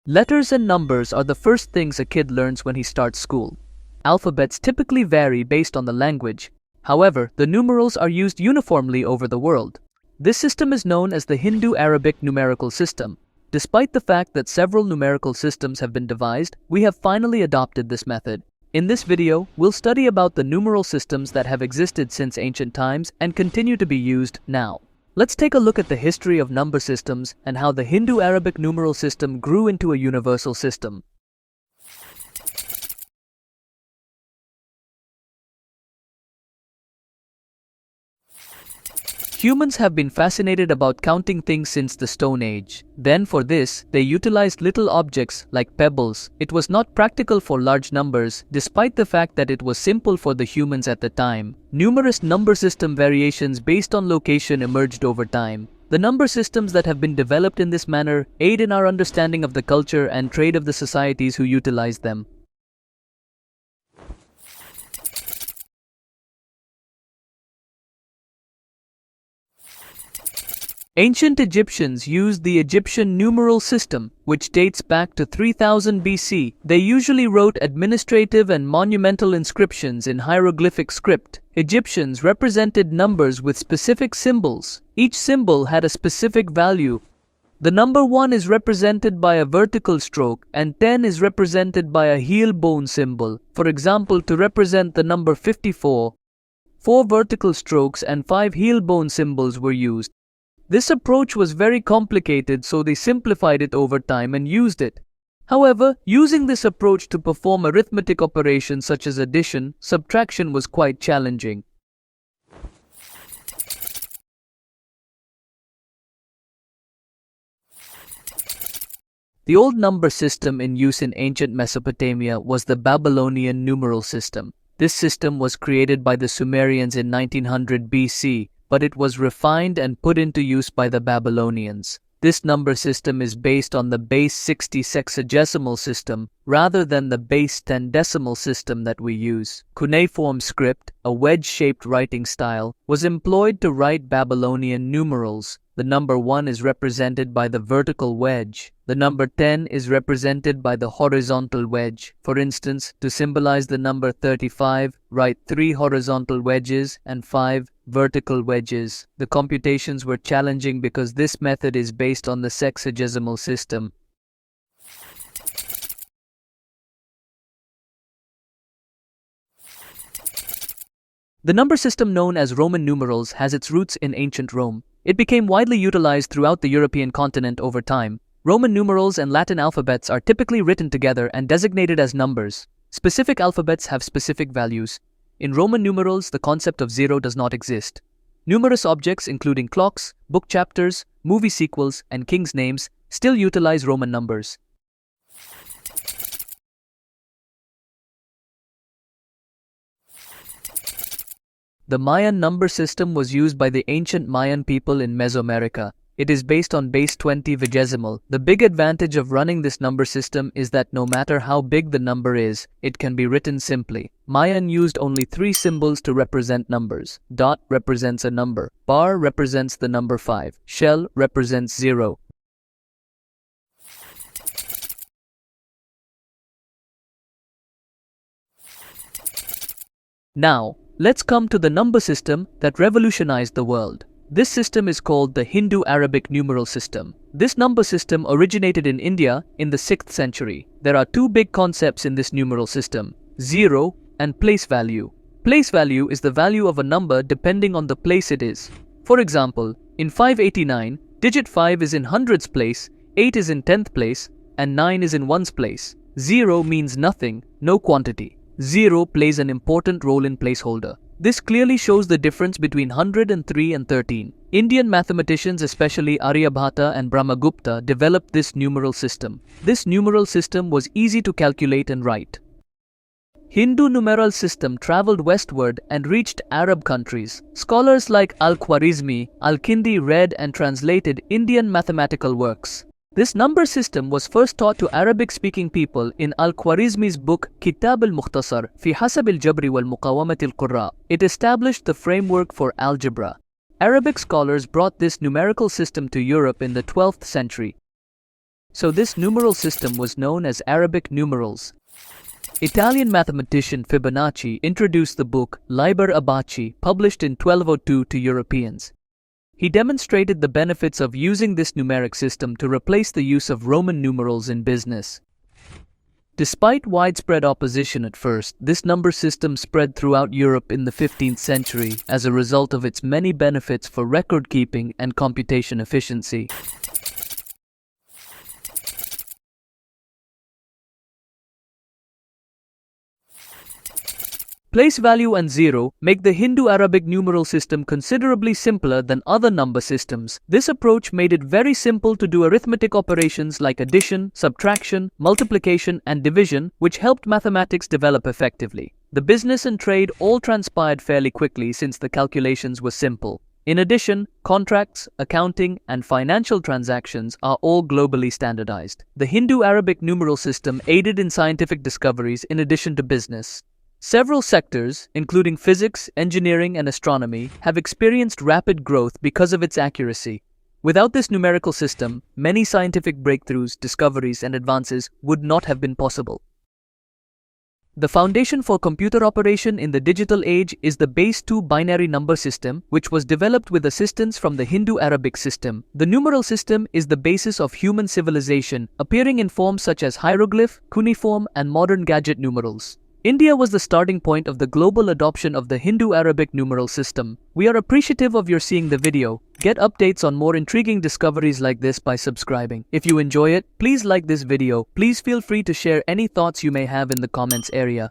Letters and numbers are the first things a kid learns when he starts school. Alphabets typically vary based on the language. However, the numerals are used uniformly over the world. This system is known as the Hindu-Arabic numerical system. Despite the fact that several numerical systems have been devised, we have finally adopted this method. In this video, we'll study about the numeral systems that have existed since ancient times and continue to be used now. Let's take a look at the history of number systems and how the Hindu-Arabic numeral system grew into a universal system. Humans have been fascinated about counting things since the Stone Age. Then for this, they utilized little objects like pebbles. It was not practical for large numbers, despite the fact that it was simple for the humans at the time. Numerous number system variations based on location emerged over time. The number systems that have been developed in this manner aid in our understanding of the culture and trade of the societies who utilize them. Ancient Egyptians used the Egyptian numeral system, which dates back to 3000 BC. They usually wrote administrative and monumental inscriptions in hieroglyphic script. Egyptians represented numbers with specific symbols. Each symbol had a specific value. The number 1 is represented by a vertical stroke and 10 is represented by a heel bone symbol. For example, to represent the number 54, 4 vertical strokes and 5 heel bone symbols were used. This approach was very complicated, so they simplified it over time and used it. However, using this approach to perform arithmetic operations such as addition, subtraction was quite challenging. The old number system in use in ancient Mesopotamia was the Babylonian numeral system. This system was created by the Sumerians in 1900 BC. But it was refined and put into use by the Babylonians. This number system is based on the base 60 sexagesimal system rather than the base 10 decimal system that we use. Cuneiform script, a wedge-shaped writing style, was employed to write Babylonian numerals. The number 1 is represented by the vertical wedge. The number 10 is represented by the horizontal wedge. For instance, to symbolize the number 35, write 3 horizontal wedges and 5 vertical wedges. The computations were challenging because this method is based on the sexagesimal system. The number system known as Roman numerals has its roots in ancient Rome. It became widely utilized throughout the European continent over time. Roman numerals and Latin alphabets are typically written together and designated as numbers. Specific alphabets have specific values. In Roman numerals, the concept of zero does not exist. Numerous objects, including clocks, book chapters, movie sequels, and kings' names, still utilize Roman numbers. The Mayan number system was used by the ancient Mayan people in Mesoamerica. It is based on base 20 vigesimal. The big advantage of running this number system is that no matter how big the number is, it can be written simply. Mayan used only 3 symbols to represent numbers. Dot represents a number. Bar represents the number 5. Shell represents 0. Now, let's come to the number system that revolutionized the world. This system is called the Hindu-Arabic numeral system. This number system originated in India in the 6th century. There are 2 big concepts in this numeral system: zero and place value. Place value is the value of a number depending on the place it is. For example, in 589, digit 5 is in hundreds place, 8 is in 10th place, and 9 is in ones place. 0 means nothing, no quantity. 0 plays an important role in placeholder. This clearly shows the difference between 100 and 3 and 13. Indian mathematicians, especially Aryabhata and Brahmagupta, developed this numeral system. This numeral system was easy to calculate and write. Hindu numeral system traveled westward and reached Arab countries. Scholars like Al-Khwarizmi, Al-Kindi read and translated Indian mathematical works. This number system was first taught to Arabic-speaking people in Al-Khwarizmi's book Kitab al-Mukhtasar fi Hasab al-Jabri wal-Muqawamat al-Qurra. It established the framework for algebra. Arabic scholars brought this numerical system to Europe in the 12th century. So this numeral system was known as Arabic numerals. Italian mathematician Fibonacci introduced the book Liber Abaci, published in 1202, to Europeans. He demonstrated the benefits of using this numeric system to replace the use of Roman numerals in business. Despite widespread opposition at first, this number system spread throughout Europe in the 15th century as a result of its many benefits for record keeping and computation efficiency. Place value and zero make the Hindu-Arabic numeral system considerably simpler than other number systems. This approach made it very simple to do arithmetic operations like addition, subtraction, multiplication, and division, which helped mathematics develop effectively. The business and trade all transpired fairly quickly since the calculations were simple. In addition, contracts, accounting, and financial transactions are all globally standardized. The Hindu-Arabic numeral system aided in scientific discoveries in addition to business. Several sectors, including physics, engineering, and astronomy, have experienced rapid growth because of its accuracy. Without this numerical system, many scientific breakthroughs, discoveries, and advances would not have been possible. The foundation for computer operation in the digital age is the base 2 binary number system, which was developed with assistance from the Hindu-Arabic system. The numeral system is the basis of human civilization, appearing in forms such as hieroglyph, cuneiform, and modern gadget numerals. India was the starting point of the global adoption of the Hindu-Arabic numeral system. We are appreciative of your seeing the video. Get updates on more intriguing discoveries like this by subscribing. If you enjoy it, please like this video. Please feel free to share any thoughts you may have in the comments area.